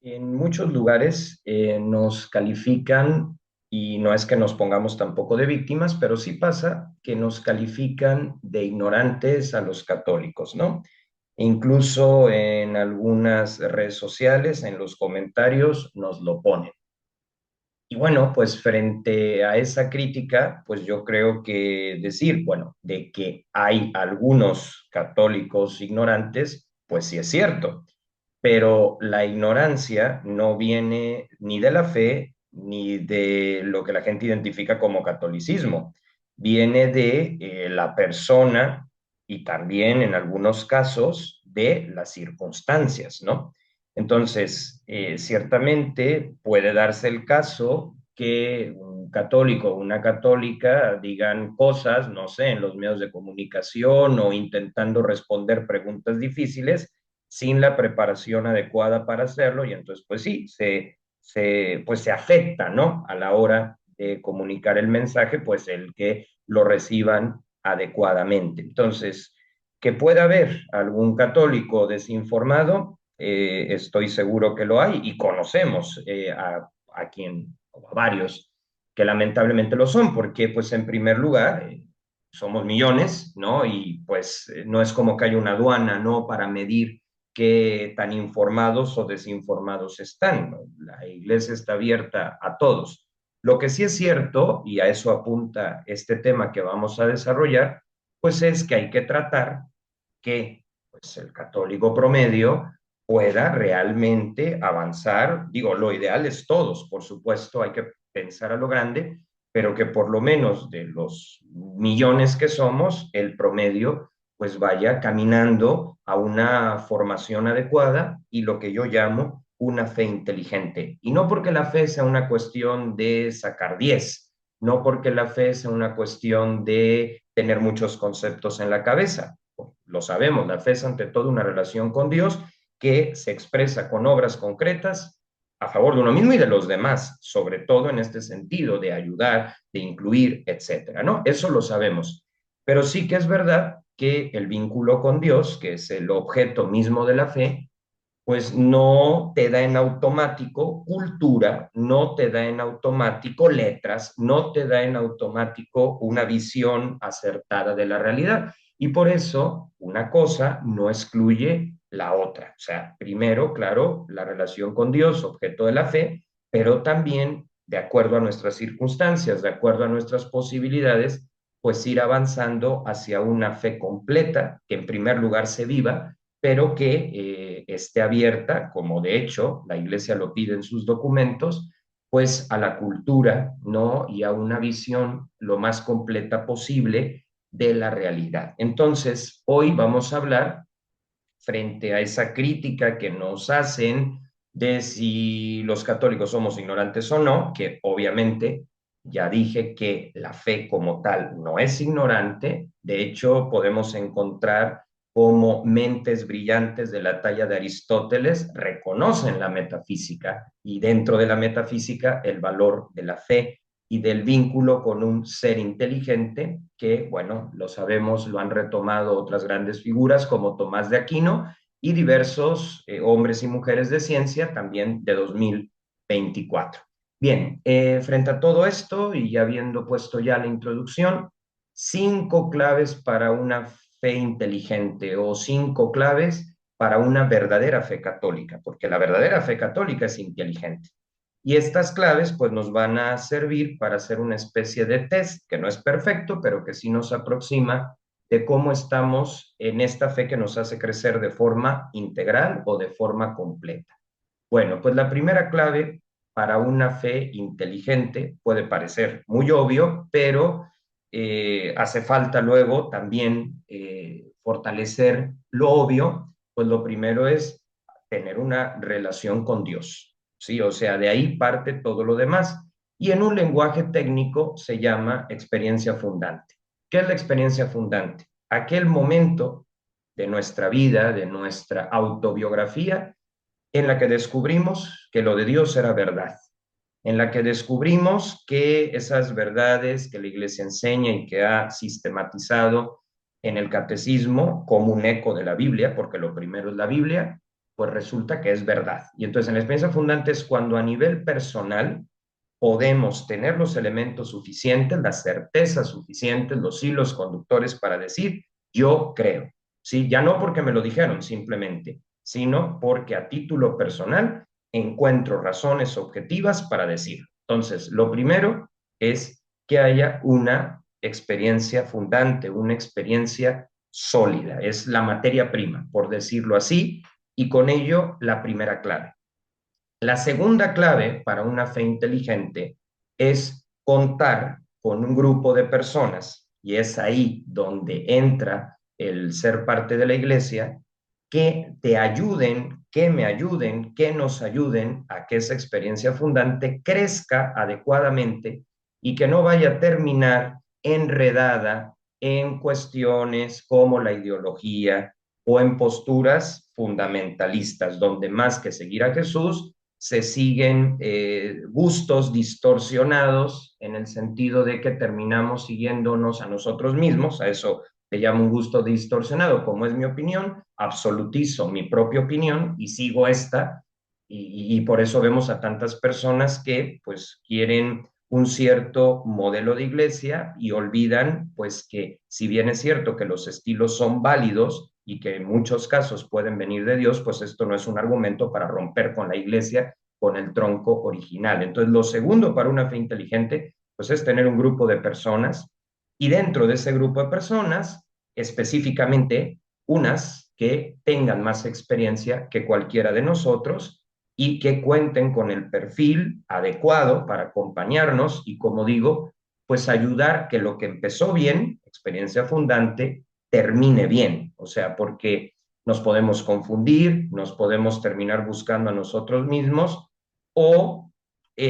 En muchos lugares nos califican, y no es que nos pongamos tampoco de víctimas, pero sí pasa que nos califican de ignorantes a los católicos, ¿no? E incluso en algunas redes sociales, en los comentarios, nos lo ponen. Y bueno, pues frente a esa crítica, pues yo creo que decir, bueno, de que hay algunos católicos ignorantes, pues sí es cierto, pero la ignorancia no viene ni de la fe ni de lo que la gente identifica como catolicismo, viene de la persona y también en algunos casos de las circunstancias, ¿no? Entonces, ciertamente puede darse el caso que un católico o una católica digan cosas, no sé, en los medios de comunicación o intentando responder preguntas difíciles sin la preparación adecuada para hacerlo y entonces pues sí, pues se afecta, ¿no? A la hora de comunicar el mensaje, pues el que lo reciban adecuadamente. Entonces, que pueda haber algún católico desinformado, estoy seguro que lo hay y conocemos a quien, a varios que lamentablemente lo son, porque pues en primer lugar somos millones, ¿no? Y pues no es como que haya una aduana, ¿no? Para medir qué tan informados o desinformados están, ¿no? La iglesia está abierta a todos. Lo que sí es cierto, y a eso apunta este tema que vamos a desarrollar, pues es que hay que tratar que pues, el católico promedio pueda realmente avanzar. Digo, lo ideal es todos, por supuesto, hay que pensar a lo grande, pero que por lo menos de los millones que somos, el promedio pues vaya caminando a una formación adecuada y lo que yo llamo una fe inteligente. Y no porque la fe sea una cuestión de sacar 10, no porque la fe sea una cuestión de tener muchos conceptos en la cabeza. Lo sabemos, la fe es ante todo una relación con Dios que se expresa con obras concretas a favor de uno mismo y de los demás, sobre todo en este sentido de ayudar, de incluir, etcétera, ¿no? Eso lo sabemos. Pero sí que es verdad que el vínculo con Dios, que es el objeto mismo de la fe, pues no te da en automático cultura, no te da en automático letras, no te da en automático una visión acertada de la realidad. Y por eso una cosa no excluye la otra. O sea, primero, claro, la relación con Dios, objeto de la fe, pero también, de acuerdo a nuestras circunstancias, de acuerdo a nuestras posibilidades, pues ir avanzando hacia una fe completa, que en primer lugar se viva, pero que esté abierta, como de hecho la Iglesia lo pide en sus documentos, pues a la cultura, ¿no? Y a una visión lo más completa posible de la realidad. Entonces, hoy vamos a hablar frente a esa crítica que nos hacen de si los católicos somos ignorantes o no, que obviamente ya dije que la fe como tal no es ignorante, de hecho podemos encontrar como mentes brillantes de la talla de Aristóteles reconocen la metafísica y dentro de la metafísica el valor de la fe y del vínculo con un ser inteligente que, bueno, lo sabemos, lo han retomado otras grandes figuras como Tomás de Aquino y diversos hombres y mujeres de ciencia también de 2024. Bien, frente a todo esto y ya habiendo puesto ya la introducción, 5 claves para una fe inteligente o 5 claves para una verdadera fe católica, porque la verdadera fe católica es inteligente. Y estas claves pues nos van a servir para hacer una especie de test que no es perfecto, pero que sí nos aproxima de cómo estamos en esta fe que nos hace crecer de forma integral o de forma completa. Bueno, pues la primera clave para una fe inteligente puede parecer muy obvio, pero hace falta luego también fortalecer lo obvio, pues lo primero es tener una relación con Dios, ¿sí? O sea, de ahí parte todo lo demás. Y en un lenguaje técnico se llama experiencia fundante. ¿Qué es la experiencia fundante? Aquel momento de nuestra vida, de nuestra autobiografía, en la que descubrimos que lo de Dios era verdad, en la que descubrimos que esas verdades que la Iglesia enseña y que ha sistematizado en el catecismo como un eco de la Biblia, porque lo primero es la Biblia, pues resulta que es verdad. Y entonces en la experiencia fundante es cuando a nivel personal podemos tener los elementos suficientes, las certezas suficientes, los hilos conductores para decir, yo creo, ¿sí? Ya no porque me lo dijeron simplemente, sino porque a título personal encuentro razones objetivas para decir. Entonces, lo primero es que haya una experiencia fundante, una experiencia sólida, es la materia prima, por decirlo así, y con ello la primera clave. La segunda clave para una fe inteligente es contar con un grupo de personas, y es ahí donde entra el ser parte de la iglesia, que te ayuden, que me ayuden, que nos ayuden a que esa experiencia fundante crezca adecuadamente y que no vaya a terminar enredada en cuestiones como la ideología o en posturas fundamentalistas, donde más que seguir a Jesús, se siguen gustos distorsionados en el sentido de que terminamos siguiéndonos a nosotros mismos, a eso le llamo un gusto distorsionado, como es mi opinión, absolutizo mi propia opinión y sigo esta, y por eso vemos a tantas personas que pues quieren un cierto modelo de iglesia y olvidan pues que si bien es cierto que los estilos son válidos y que en muchos casos pueden venir de Dios, pues esto no es un argumento para romper con la iglesia, con el tronco original. Entonces, lo segundo para una fe inteligente, pues es tener un grupo de personas y dentro de ese grupo de personas, específicamente unas que tengan más experiencia que cualquiera de nosotros y que cuenten con el perfil adecuado para acompañarnos y, como digo, pues ayudar que lo que empezó bien, experiencia fundante, termine bien. O sea, porque nos podemos confundir, nos podemos terminar buscando a nosotros mismos o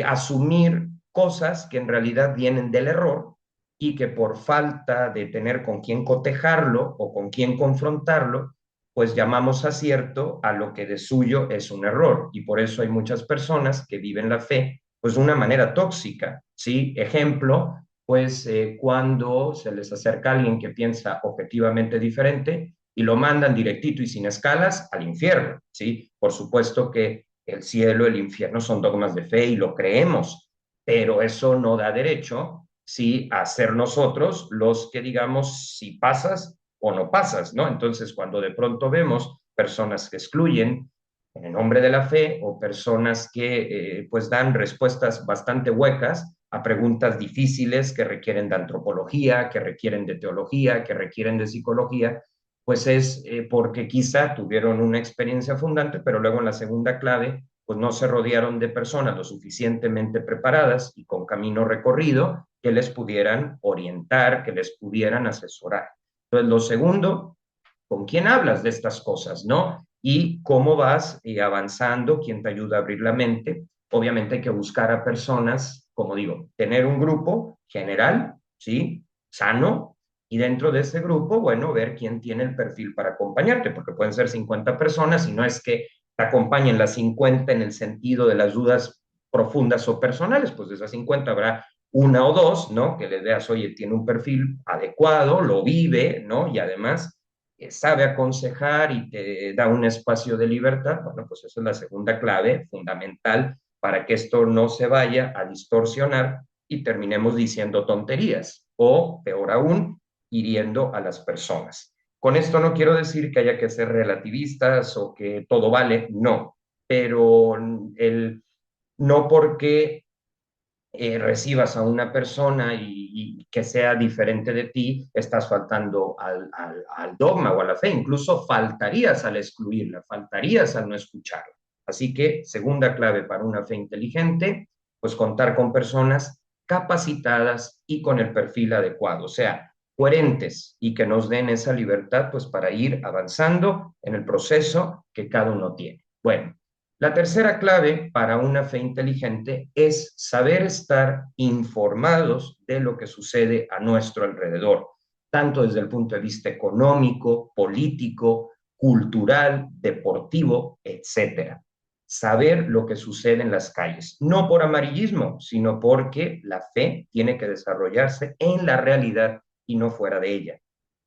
asumir cosas que en realidad vienen del error y que por falta de tener con quién cotejarlo o con quién confrontarlo, pues llamamos acierto a lo que de suyo es un error. Y por eso hay muchas personas que viven la fe pues de una manera tóxica, ¿sí? Ejemplo, pues cuando se les acerca a alguien que piensa objetivamente diferente y lo mandan directito y sin escalas al infierno, ¿sí? Por supuesto que el cielo, el infierno son dogmas de fe y lo creemos, pero eso no da derecho, sí, a ser nosotros los que digamos si pasas o no pasas, ¿no? Entonces, cuando de pronto vemos personas que excluyen en el nombre de la fe o personas que pues dan respuestas bastante huecas a preguntas difíciles que requieren de antropología, que requieren de teología, que requieren de psicología, pues es porque quizá tuvieron una experiencia fundante, pero luego en la segunda clave, pues no se rodearon de personas lo suficientemente preparadas y con camino recorrido que les pudieran orientar, que les pudieran asesorar. Entonces, lo segundo, ¿con quién hablas de estas cosas, no? Y cómo vas avanzando, quién te ayuda a abrir la mente. Obviamente hay que buscar a personas, como digo, tener un grupo general, ¿sí? Sano, y dentro de ese grupo, bueno, ver quién tiene el perfil para acompañarte, porque pueden ser 50 personas y no es que te acompañen las 50 en el sentido de las dudas profundas o personales, pues de esas 50 habrá una o dos, ¿no? Que le veas, oye, tiene un perfil adecuado, lo vive, ¿no? Y además sabe aconsejar y te da un espacio de libertad. Bueno, pues esa es la segunda clave fundamental para que esto no se vaya a distorsionar y terminemos diciendo tonterías o, peor aún, hiriendo a las personas. Con esto no quiero decir que haya que ser relativistas o que todo vale, no, pero no porque recibas a una persona y, que sea diferente de ti, estás faltando al dogma o a la fe, incluso faltarías al excluirla, faltarías al no escucharla. Así que, segunda clave para una fe inteligente, pues contar con personas capacitadas y con el perfil adecuado, o sea, coherentes y que nos den esa libertad pues para ir avanzando en el proceso que cada uno tiene. Bueno, la tercera clave para una fe inteligente es saber estar informados de lo que sucede a nuestro alrededor, tanto desde el punto de vista económico, político, cultural, deportivo, etcétera. Saber lo que sucede en las calles, no por amarillismo, sino porque la fe tiene que desarrollarse en la realidad y no fuera de ella.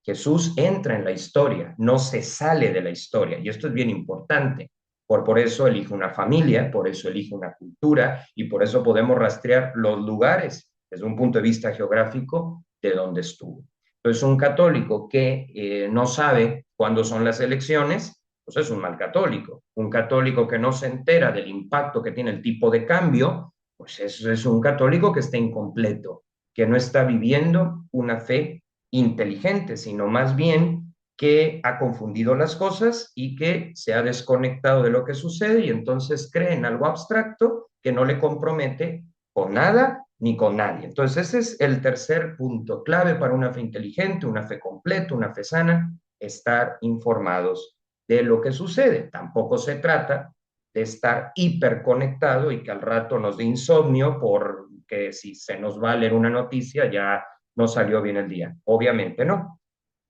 Jesús entra en la historia, no se sale de la historia, y esto es bien importante. Por eso elige una familia, por eso elige una cultura y por eso podemos rastrear los lugares desde un punto de vista geográfico de donde estuvo. Entonces, un católico que no sabe cuándo son las elecciones, pues es un mal católico. Un católico que no se entera del impacto que tiene el tipo de cambio, pues eso es un católico que está incompleto, que no está viviendo una fe inteligente, sino más bien que ha confundido las cosas y que se ha desconectado de lo que sucede y entonces cree en algo abstracto que no le compromete con nada ni con nadie. Entonces ese es el tercer punto clave para una fe inteligente, una fe completa, una fe sana, estar informados de lo que sucede. Tampoco se trata de estar hiperconectado y que al rato nos dé insomnio porque si se nos va a leer una noticia ya no salió bien el día. Obviamente no,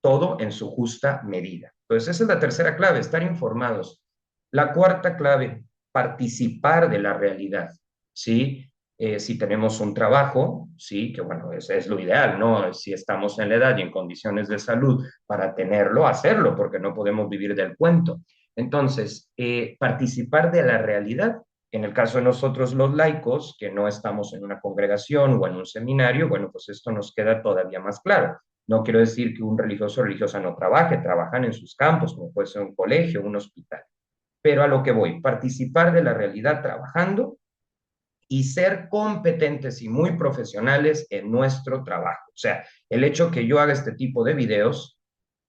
todo en su justa medida. Entonces, esa es la tercera clave, estar informados. La cuarta clave, participar de la realidad, ¿sí? Si tenemos un trabajo, sí, que bueno, es lo ideal, ¿no? Si estamos en la edad y en condiciones de salud para tenerlo, hacerlo, porque no podemos vivir del cuento. Entonces, participar de la realidad. En el caso de nosotros los laicos, que no estamos en una congregación o en un seminario, bueno, pues esto nos queda todavía más claro. No quiero decir que un religioso o religiosa no trabaje, trabajan en sus campos, como puede ser un colegio, un hospital. Pero a lo que voy, participar de la realidad trabajando y ser competentes y muy profesionales en nuestro trabajo. O sea, el hecho que yo haga este tipo de videos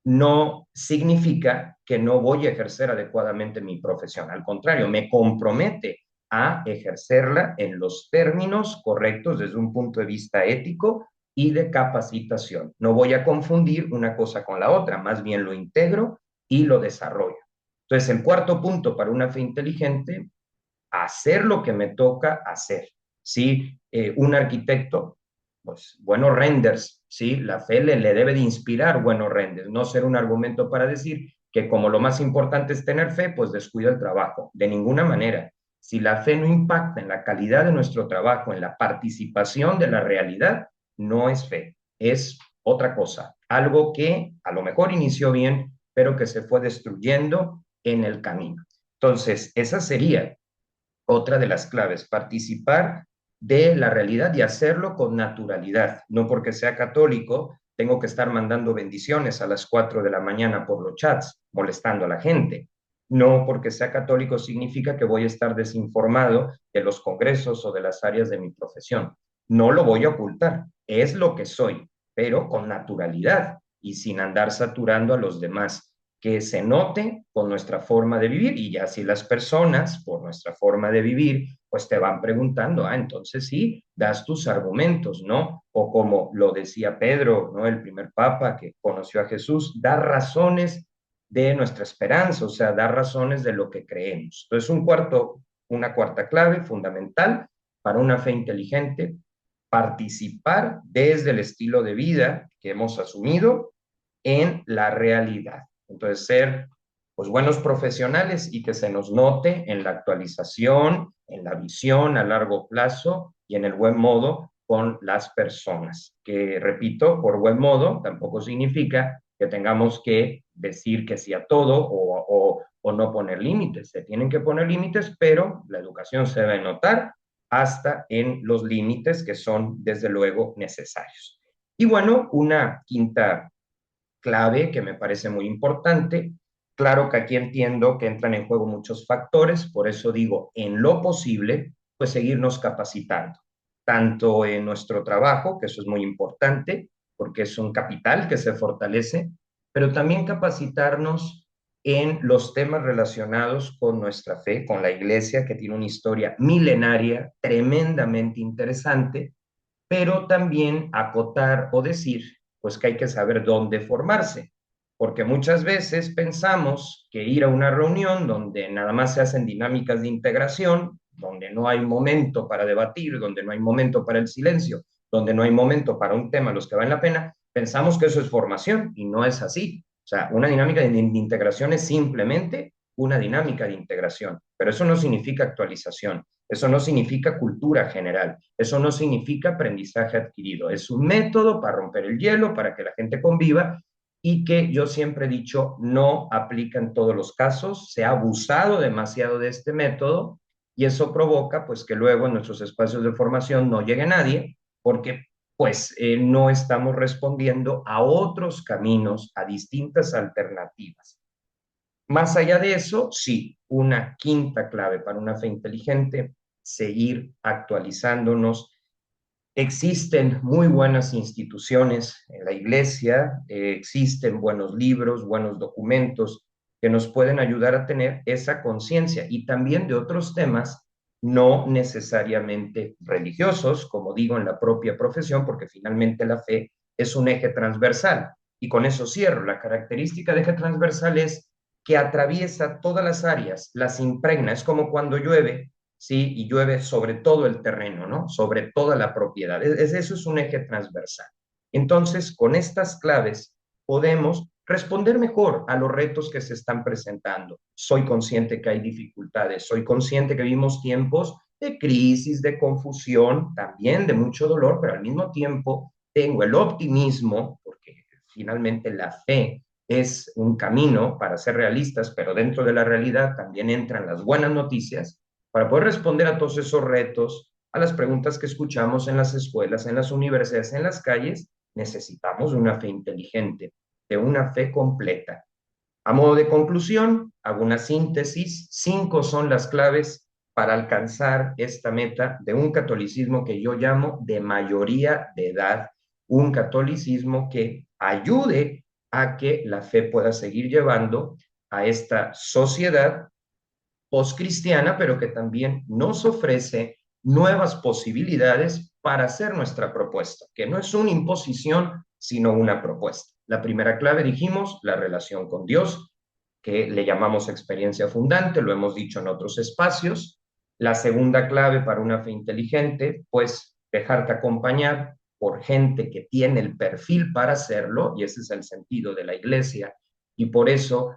no significa que no voy a ejercer adecuadamente mi profesión. Al contrario, me compromete a ejercerla en los términos correctos desde un punto de vista ético y de capacitación. No voy a confundir una cosa con la otra, más bien lo integro y lo desarrollo. Entonces, el cuarto punto para una fe inteligente, hacer lo que me toca hacer. ¿Sí? Un arquitecto, pues buenos renders, ¿sí? La fe le debe de inspirar buenos renders, no ser un argumento para decir que como lo más importante es tener fe, pues descuida el trabajo. De ninguna manera. Si la fe no impacta en la calidad de nuestro trabajo, en la participación de la realidad, no es fe, es otra cosa. Algo que a lo mejor inició bien, pero que se fue destruyendo en el camino. Entonces, esa sería otra de las claves, participar de la realidad y hacerlo con naturalidad. No porque sea católico, tengo que estar mandando bendiciones a las 4 de la mañana por los chats, molestando a la gente. No porque sea católico significa que voy a estar desinformado de los congresos o de las áreas de mi profesión. No lo voy a ocultar, es lo que soy, pero con naturalidad y sin andar saturando a los demás, que se note con nuestra forma de vivir y ya si las personas, por nuestra forma de vivir, pues te van preguntando, entonces sí, das tus argumentos, ¿no? O como lo decía Pedro, ¿no? El primer papa que conoció a Jesús, da razones de nuestra esperanza, o sea, da razones de lo que creemos. Entonces, una cuarta clave fundamental para una fe inteligente, participar desde el estilo de vida que hemos asumido en la realidad. Entonces, ser pues buenos profesionales y que se nos note en la actualización, en la visión a largo plazo y en el buen modo con las personas. Que repito, por buen modo tampoco significa que tengamos que decir que sí a todo o no poner límites. Se tienen que poner límites, pero la educación se debe notar hasta en los límites que son desde luego necesarios. Y bueno, una quinta clave que me parece muy importante. Claro que aquí entiendo que entran en juego muchos factores, por eso digo, en lo posible, pues seguirnos capacitando, tanto en nuestro trabajo, que eso es muy importante, porque es un capital que se fortalece, pero también capacitarnos en los temas relacionados con nuestra fe, con la iglesia, que tiene una historia milenaria tremendamente interesante, pero también acotar o decir, pues que hay que saber dónde formarse, porque muchas veces pensamos que ir a una reunión donde nada más se hacen dinámicas de integración, donde no hay momento para debatir, donde no hay momento para el silencio, donde no hay momento para un tema los que valen la pena, pensamos que eso es formación y no es así. O sea, una dinámica de integración es simplemente una dinámica de integración, pero eso no significa actualización. Eso no significa cultura general, eso no significa aprendizaje adquirido, es un método para romper el hielo, para que la gente conviva y que yo siempre he dicho no aplica en todos los casos. Se ha abusado demasiado de este método y eso provoca pues que luego en nuestros espacios de formación no llegue nadie porque pues no estamos respondiendo a otros caminos, a distintas alternativas. Más allá de eso, sí, una quinta clave para una fe inteligente, seguir actualizándonos. Existen muy buenas instituciones en la iglesia, existen buenos libros, buenos documentos que nos pueden ayudar a tener esa conciencia y también de otros temas no necesariamente religiosos, como digo en la propia profesión, porque finalmente la fe es un eje transversal. Y con eso cierro. La característica de eje transversal es que atraviesa todas las áreas, las impregna. Es como cuando llueve, ¿sí? Y llueve sobre todo el terreno, ¿no? Sobre toda la propiedad. Eso es un eje transversal. Entonces, con estas claves podemos responder mejor a los retos que se están presentando. Soy consciente que hay dificultades, soy consciente que vivimos tiempos de crisis, de confusión, también de mucho dolor, pero al mismo tiempo tengo el optimismo, porque finalmente la fe es un camino para ser realistas, pero dentro de la realidad también entran las buenas noticias para poder responder a todos esos retos, a las preguntas que escuchamos en las escuelas, en las universidades, en las calles. Necesitamos una fe inteligente, de una fe completa. A modo de conclusión, hago una síntesis. 5 son las claves para alcanzar esta meta de un catolicismo que yo llamo de mayoría de edad, un catolicismo que ayude a que la fe pueda seguir llevando a esta sociedad postcristiana, pero que también nos ofrece nuevas posibilidades para hacer nuestra propuesta, que no es una imposición, sino una propuesta. La primera clave, dijimos, la relación con Dios, que le llamamos experiencia fundante, lo hemos dicho en otros espacios. La segunda clave para una fe inteligente, pues dejarte acompañar por gente que tiene el perfil para hacerlo, y ese es el sentido de la iglesia, y por eso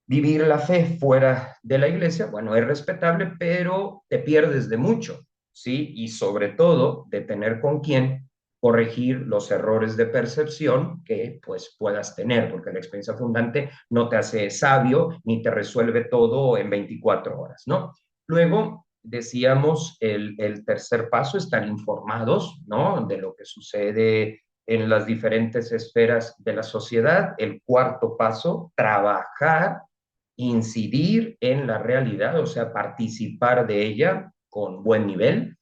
vivir la fe fuera de la iglesia, bueno, es respetable, pero te pierdes de mucho, ¿sí? Y sobre todo de tener con quién corregir los errores de percepción que pues puedas tener, porque la experiencia fundante no te hace sabio ni te resuelve todo en 24 horas, ¿no? Luego, decíamos, el tercer paso, estar informados, ¿no? De lo que sucede en las diferentes esferas de la sociedad. El cuarto paso, trabajar, incidir en la realidad, o sea, participar de ella con buen nivel.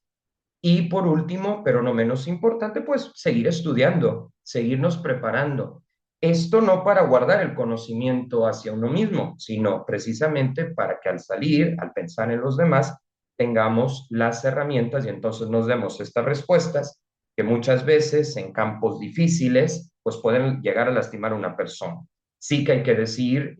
Y por último, pero no menos importante, pues seguir estudiando, seguirnos preparando. Esto no para guardar el conocimiento hacia uno mismo, sino precisamente para que al salir, al pensar en los demás, tengamos las herramientas y entonces nos demos estas respuestas que muchas veces en campos difíciles, pues pueden llegar a lastimar a una persona. Sí que hay que decir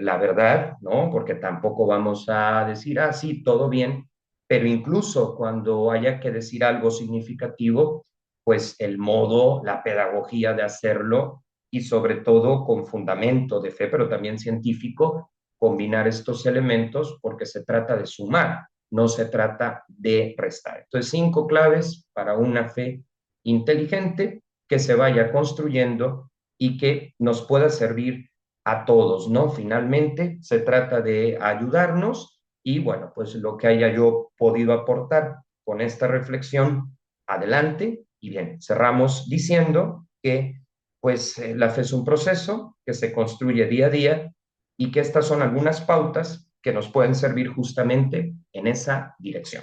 la verdad, ¿no? Porque tampoco vamos a decir, ah, sí, todo bien, pero incluso cuando haya que decir algo significativo, pues el modo, la pedagogía de hacerlo y sobre todo con fundamento de fe, pero también científico, combinar estos elementos porque se trata de sumar, no se trata de restar. Entonces, 5 claves para una fe inteligente que se vaya construyendo y que nos pueda servir a todos, ¿no? Finalmente, se trata de ayudarnos y bueno, pues lo que haya yo podido aportar con esta reflexión, adelante. Y bien, cerramos diciendo que pues la fe es un proceso que se construye día a día y que estas son algunas pautas que nos pueden servir justamente en esa dirección.